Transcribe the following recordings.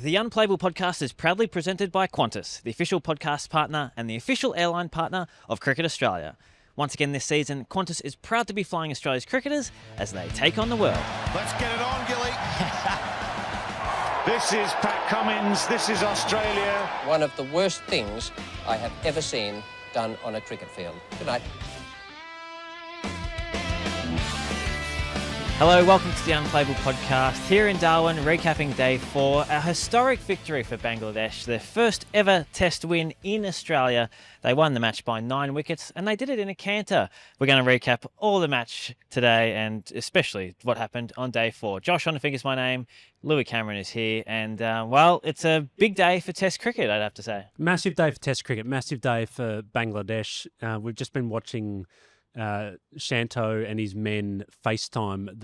The Unplayable Podcast is proudly presented by Qantas, the official podcast partner and the official airline partner of Cricket Australia. Once again this season, Qantas is proud to be flying Australia's cricketers as they take on the world. Let's get it on, Gilly. This is Pat Cummins. This is Australia. One of the worst things I have ever seen done on a cricket field. Good night. Hello, welcome to the Unplayable Podcast. Here in Darwin, recapping Day 4, a historic victory for Bangladesh, their first ever Test win in Australia. They won the match by 9 wickets, and they did it in a canter. We're going to recap all the match today, and especially what happened on Day 4. Josh Schonafinger is my name, Louis Cameron is here, and, well, it's a big day for Test cricket, I'd have to say. Massive day for Test cricket, massive day for Bangladesh. We've just been watching Shanto and his men FaceTime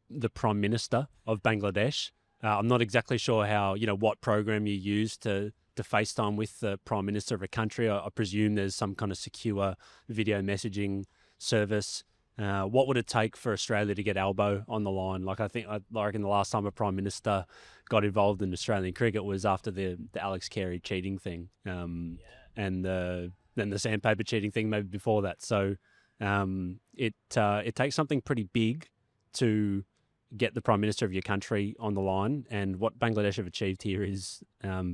the Prime Minister of Bangladesh. I'm not exactly sure how, what program you use to FaceTime with the Prime Minister of a country. I presume there's some kind of secure video messaging service. What would it take for Australia to get Albo on the line? I reckon the last time a Prime Minister got involved in Australian cricket was after the Alex Carey cheating thing, and then the sandpaper cheating thing maybe before that. So it takes something pretty big to get the Prime Minister of your country on the line, and what Bangladesh have achieved here is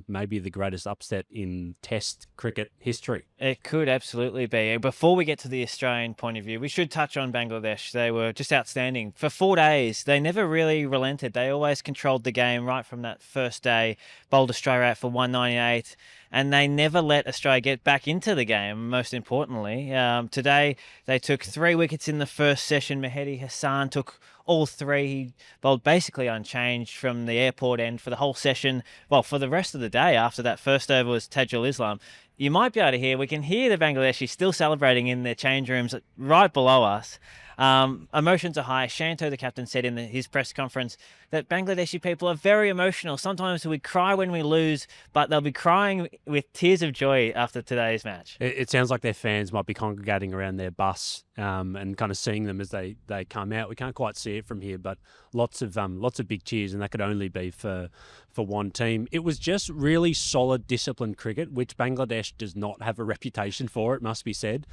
maybe the greatest upset in Test cricket history. It could absolutely be. Before we get to the Australian point of view, we should touch on Bangladesh. They were just outstanding. For 4 days, they never really relented. They always controlled the game right from that first day, bowled Australia out for 198, and they never let Australia get back into the game, most importantly. Today, they took 3 wickets in the first session. Mehidy Hasan took all 3. He bowled basically unchanged from the airport end for the whole session. Well, for the rest of the day after that first over was Tajul Islam. You might be able to hear, we can hear the Bangladeshis still celebrating in their change rooms right below us. Emotions are high. Shanto, the captain, said in his press conference that Bangladeshi people are very emotional. Sometimes we cry when we lose, but they'll be crying with tears of joy after today's match. It sounds like their fans might be congregating around their bus and kind of seeing them as they come out. We can't quite see it from here, but lots of big cheers, and that could only be for one team. It was just really solid, disciplined cricket, which Bangladesh does not have a reputation for, it must be said.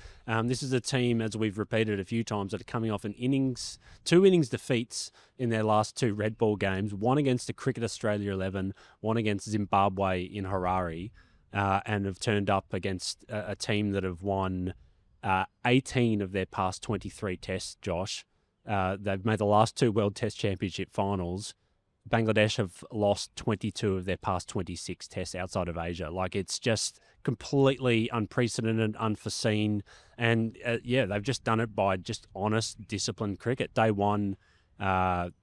This is a team, as we've repeated a few times, that are coming off two innings defeats in their last 2 red ball games, one against the Cricket Australia 11, one against Zimbabwe in Harare, and have turned up against a team that have won 18 of their past 23 tests, Josh. They've made the last 2 World Test Championship finals. Bangladesh have lost 22 of their past 26 tests outside of Asia. It's just completely unprecedented, unforeseen. And they've just done it by just honest, disciplined cricket. Day 1,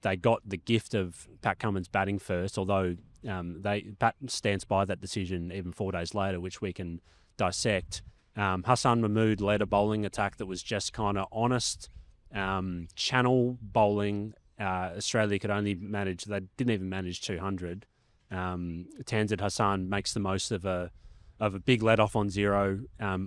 they got the gift of Pat Cummins batting first, although Pat stands by that decision even 4 days later, which we can dissect. Hasan Mahmud led a bowling attack that was just kind of honest, channel bowling. Australia could only manage, they didn't even manage 200. Tanzid Hasan makes the most of a big let off on 0,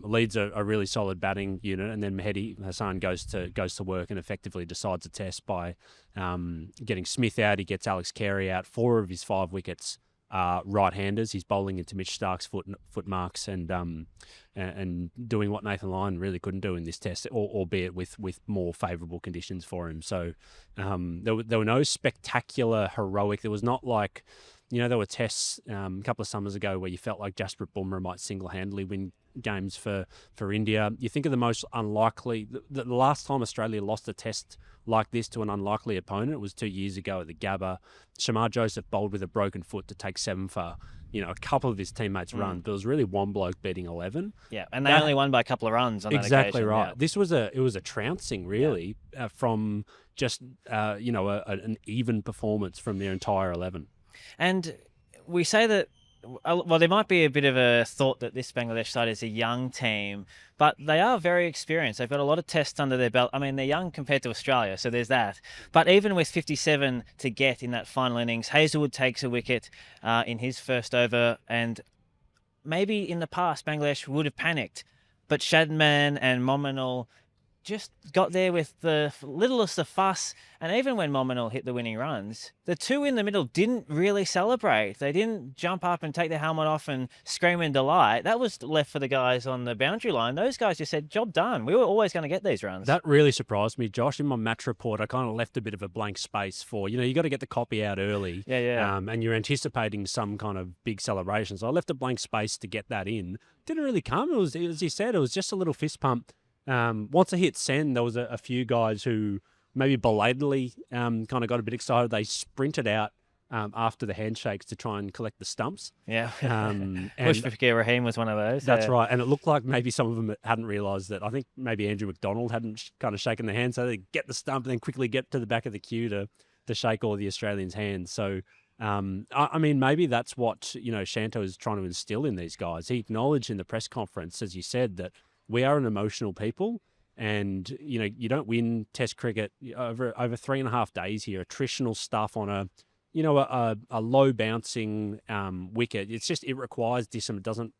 leads a really solid batting unit, and then Mehidy Hasan goes to work and effectively decides the test by getting Smith out. He gets Alex Carey out. 4 of his 5 wickets are right-handers. He's bowling into Mitch Stark's foot marks and doing what Nathan Lyon really couldn't do in this test, albeit with more favourable conditions for him. So there were no spectacular heroic. There was not like, there were tests a couple of summers ago where you felt like Jasprit Bumrah might single-handedly win games for India. You think of the most unlikely, the last time Australia lost a test like this to an unlikely opponent, it was 2 years ago at the Gabba. Shamar Joseph bowled with a broken foot to take 7 for, a couple of his teammates' runs, but it was really one bloke beating 11. Yeah, and they only won by a couple of runs on that occasion. Exactly right. Yeah. This was a trouncing, really, from just, an even performance from their entire 11. And we say that, well, there might be a bit of a thought that this Bangladesh side is a young team, but they are very experienced. They've got a lot of tests under their belt. I mean, they're young compared to Australia, so there's that. But even with 57 to get in that final innings, Hazlewood takes a wicket in his first over, and maybe in the past, Bangladesh would have panicked. But Shadman and Mominal just got there with the littlest of fuss. And even when Mominal hit the winning runs, the two in the middle didn't really celebrate. They didn't jump up and take their helmet off and scream in delight. That was left for the guys on the boundary line. Those guys just said, job done. We were always going to get these runs. That really surprised me, Josh. In my match report, I kind of left a bit of a blank space for, you got to get the copy out early. Yeah. And you're anticipating some kind of big celebration. So I left a blank space to get that in. Didn't really come. It was, as you said, it was just a little fist pump. Once I hit send, there was a few guys who maybe belatedly kind of got a bit excited. They sprinted out after the handshakes to try and collect the stumps. Yeah. And Mushfiqur Rahim was one of those. That's right. And it looked like maybe some of them hadn't realised that. I think maybe Andrew McDonald hadn't kind of shaken the hand, so they get the stump and then quickly get to the back of the queue to shake all the Australians' hands. So, I mean, maybe that's what, Shanto is trying to instill in these guys. He acknowledged in the press conference, as you said, that we are an emotional people, and you don't win Test cricket over 3.5 days here. Attritional stuff on a low bouncing wicket. It's just it requires discipline.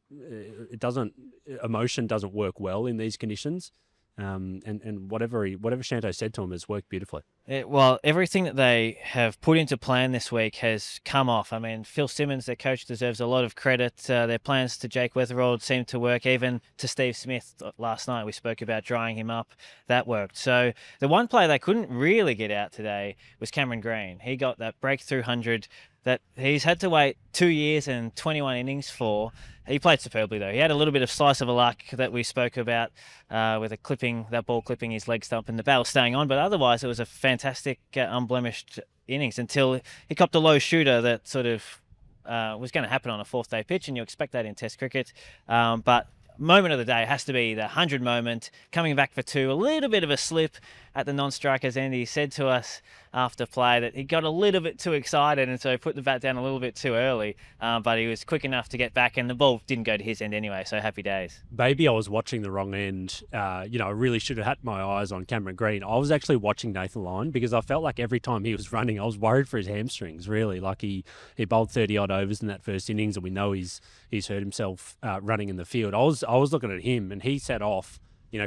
Emotion doesn't work well in these conditions. And whatever Shanto said to him has worked beautifully. Well, everything that they have put into plan this week has come off. I mean, Phil Simmons, their coach, deserves a lot of credit. Their plans to Jake Weatherald seemed to work. Even to Steve Smith last night, we spoke about drying him up. That worked. So the one player they couldn't really get out today was Cameron Green. He got that breakthrough 100 that he's had to wait 2 years and 21 innings for. He played superbly, though. He had a little bit of slice of a luck that we spoke about with that ball clipping his leg stump and the battle staying on. But otherwise, it was a fantastic, unblemished innings until he copped a low shooter that sort of was going to happen on a fourth-day pitch, and you expect that in Test cricket. But moment of the day has to be the 100 moment, coming back for two, a little bit of a slip at the non-strikers end. He said to us after play that he got a little bit too excited and so put the bat down a little bit too early, but he was quick enough to get back and the ball didn't go to his end anyway, so happy days. Maybe I was watching the wrong end. I really should have had my eyes on Cameron Green. I was actually watching Nathan Lyon because I felt like every time he was running, I was worried for his hamstrings, really. Like he bowled 30-odd overs in that first innings, and we know he's hurt himself running in the field. I was looking at him, and he set off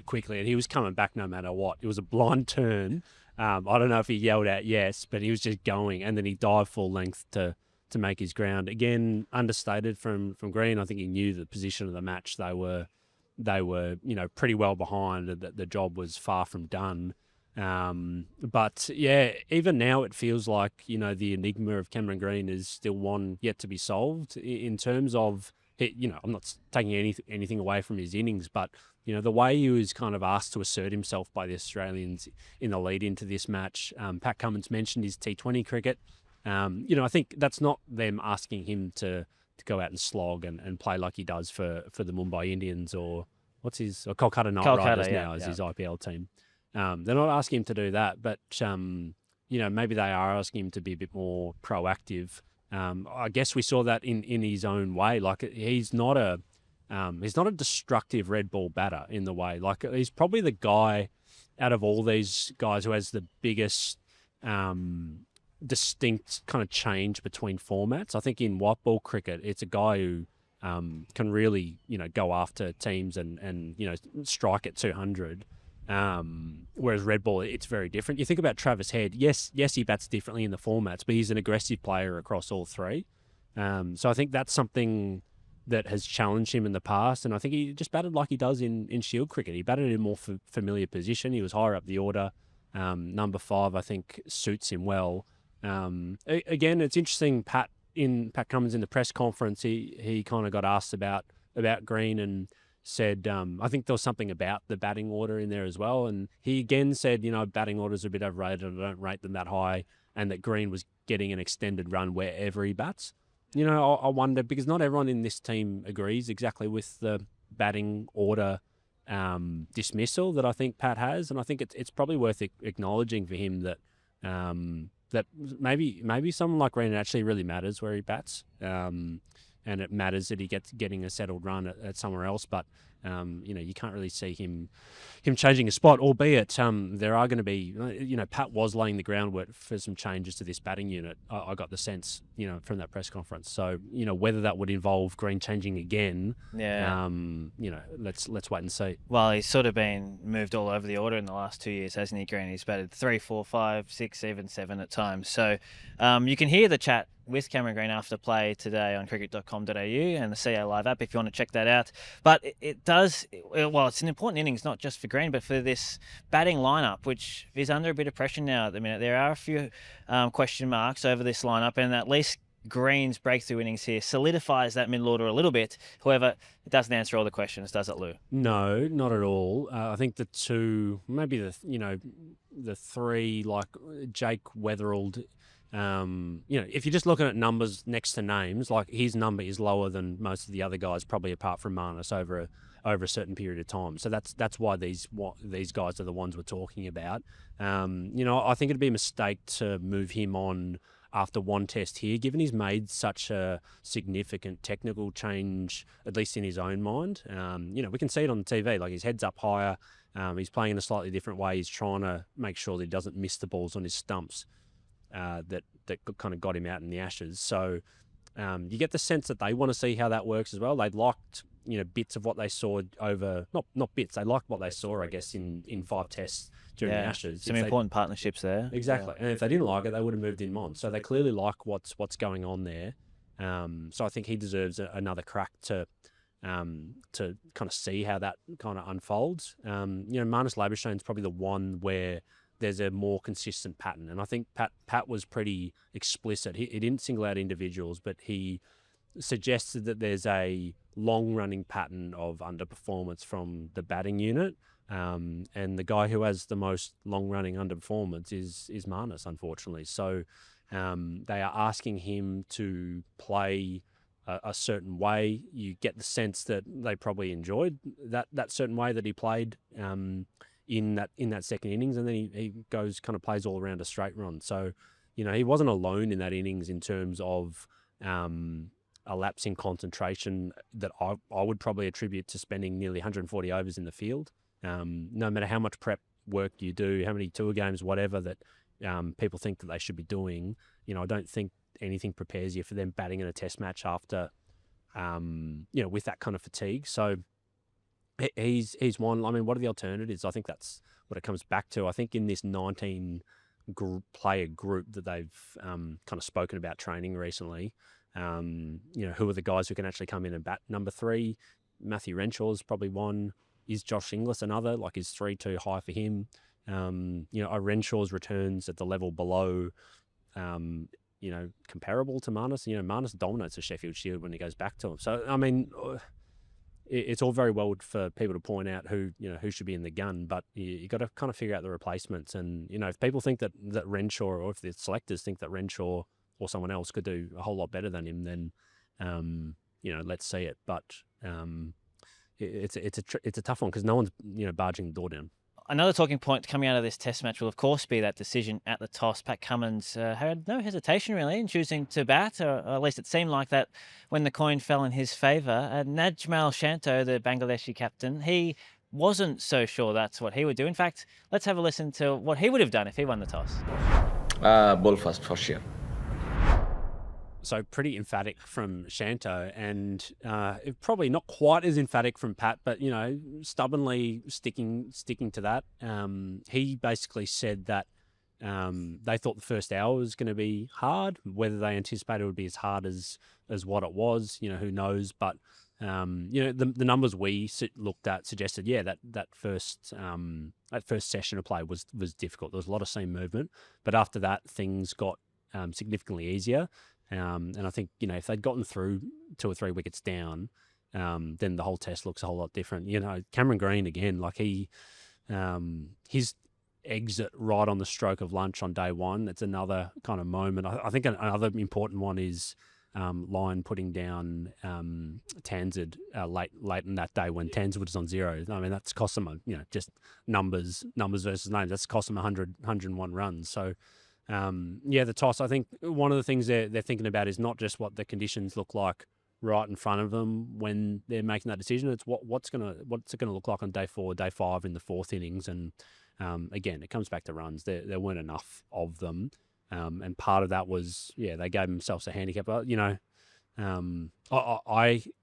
quickly, and he was coming back no matter what. It was a blind turn. I don't know if he yelled out yes, but he was just going, and then he dived full length to make his ground. Again, understated from Green. I think he knew the position of the match. They were pretty well behind, and that the job was far from done. But yeah, even now it feels like the enigma of Cameron Green is still one yet to be solved in terms of I'm not taking anything away from his innings, but the way he was kind of asked to assert himself by the Australians in the lead into this match. Pat Cummins mentioned his T20 cricket. I think that's not them asking him to go out and slog and play like he does for the Mumbai Indians or Kolkata Knight Riders now as his IPL team. They're not asking him to do that, but maybe they are asking him to be a bit more proactive. I guess we saw that in his own way. Like he's not a destructive red ball batter in the way. Like he's probably the guy out of all these guys who has the biggest distinct kind of change between formats. I think in white ball cricket, it's a guy who can really go after teams and strike at 200. Whereas red ball, it's very different. You think about Travis Head. Yes, he bats differently in the formats, but he's an aggressive player across all three. So I think that's something that has challenged him in the past, and I think he just batted like he does in Shield cricket. He batted in a more familiar position. He was higher up the order. Number 5, I think, suits him well. Again, it's interesting. Pat Cummins in the press conference, he kind of got asked about Green and said, I think there was something about the batting order in there as well. And he again said, batting orders are a bit overrated. I don't rate them that high. And that Green was getting an extended run wherever he bats. I wonder, because not everyone in this team agrees exactly with the batting order dismissal that I think Pat has. And I think it's probably worth acknowledging for him that that maybe someone like Green actually really matters where he bats. and it matters that he gets getting a settled run at somewhere else. But you can't really see him changing a spot. Albeit there are going to be, Pat was laying the groundwork for some changes to this batting unit. I got the sense, from that press conference. So whether that would involve Green changing again, let's wait and see. Well, he's sort of been moved all over the order in the last 2 years, hasn't he, Green? He's batted 3, 4, 5, 6, even 7 at times. So you can hear the chat with Cameron Green after play today on cricket.com.au and the CA Live app if you want to check that out. But it's an important innings, not just for Green, but for this batting lineup, which is under a bit of pressure now at the minute. There are a few question marks over this lineup, and at least Green's breakthrough innings here solidifies that middle order a little bit. However, it doesn't answer all the questions, does it, Lou? No, not at all. I think the two, maybe the three, like Jake Weatherald. If you're just looking at numbers next to names, like his number is lower than most of the other guys, probably apart from Marnus over a certain period of time. So that's why these guys are the ones we're talking about. I think it'd be a mistake to move him on after one test here, given he's made such a significant technical change, at least in his own mind. We can see it on the TV, like his head's up higher. He's playing in a slightly different way. He's trying to make sure that he doesn't miss the balls on his stumps. That kind of got him out in the Ashes. So you get the sense that they want to see how that works as well. They liked bits of what they saw over not bits. They liked what they saw, I guess, in 5 tests during the Ashes. Some important partnerships there. Exactly. And if they didn't like it, they would have moved him on. So they clearly like what's going on there. So I think he deserves another crack to kind of see how that kind of unfolds. Marnus Labuschagne's probably the one where there's a more consistent pattern. And I think Pat was pretty explicit. He didn't single out individuals, but he suggested that there's a long-running pattern of underperformance from the batting unit. And the guy who has the most long-running underperformance is Marnus, unfortunately. So they are asking him to play a certain way. You get the sense that they probably enjoyed that certain way that he played in that second innings, and then he goes kind of plays all around a straight run. So, he wasn't alone in that innings in terms of a lapse in concentration that I would probably attribute to spending nearly 140 overs in the field. No matter how much prep work you do, how many tour games, whatever that people think that they should be doing, I don't think anything prepares you for them batting in a test match after, with that kind of fatigue. So he's one. I mean, what are the alternatives? I think that's what it comes back to. I think in this 19 player group that they've kind of spoken about training recently, who are the guys who can actually come in and bat? Number 3, Matthew Renshaw's probably one. Is Josh Inglis another? Like, is 3 too high for him? Are Renshaw's returns at the level below, comparable to Marnus? Marnus dominates the Sheffield Shield when he goes back to him. So, I mean, it's all very well for people to point out who should be in the gun, but you got to kind of figure out the replacements. And, if people think that Renshaw, or if the selectors think that Renshaw or someone else could do a whole lot better than him, then, let's see it. But it's a tough one because no one's, barging the door down. Another talking point coming out of this test match will, of course, be that decision at the toss. Pat Cummins had no hesitation, really, in choosing to bat, or at least it seemed like that when the coin fell in his favour. Najmal Shanto, the Bangladeshi captain, he wasn't so sure that's what he would do. In fact, let's have a listen to what he would have done if he won the toss. Ball first, for sure. So pretty emphatic from Shanto, and probably not quite as emphatic from Pat, but stubbornly sticking to that. He basically said that they thought the first hour was going to be hard. Whether they anticipated it would be as hard as what it was, who knows? But the numbers we looked at suggested, that first session of play was difficult. There was a lot of seam movement, but after that things got significantly easier. And I think, if they'd gotten through 2 or 3 wickets down, then the whole test looks a whole lot different. Cameron Green, again, like his exit right on the stroke of lunch on day 1, that's another kind of moment. I think another important one is Lyon putting down Tanzid late in that day when Tanzid was on 0. I mean, that's cost them, just numbers versus names. That's cost them 101 runs. So, the toss, I think one of the things they're thinking about is not just what the conditions look like right in front of them when they're making that decision. It's what's it gonna look like on day 4, day 5 in the 4th innings, and again, it comes back to runs. There weren't enough of them, and part of that was they gave themselves a handicap.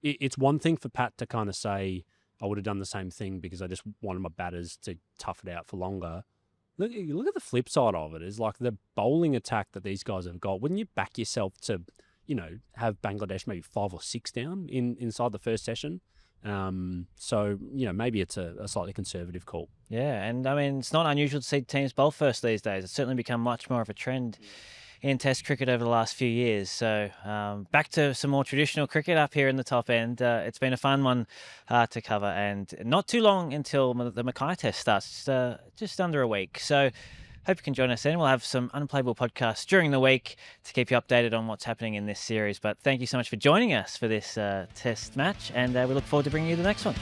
It's one thing for Pat to kind of say, I would have done the same thing because I just wanted my batters to tough it out for longer. Look at the flip side of it, is like the bowling attack that these guys have got. Wouldn't you back yourself to, have Bangladesh maybe 5 or 6 down inside the first session? So, maybe it's a slightly conservative call. Yeah, and I mean, it's not unusual to see teams bowl first these days. It's certainly become much more of a trend in Test cricket over the last few years. So back to some more traditional cricket up here in the top end. It's been a fun one to cover, and not too long until the Mackay Test starts, just under a week. So hope you can join us then. We'll have some Unplayable podcasts during the week to keep you updated on what's happening in this series. But thank you so much for joining us for this Test match, and we look forward to bringing you the next one.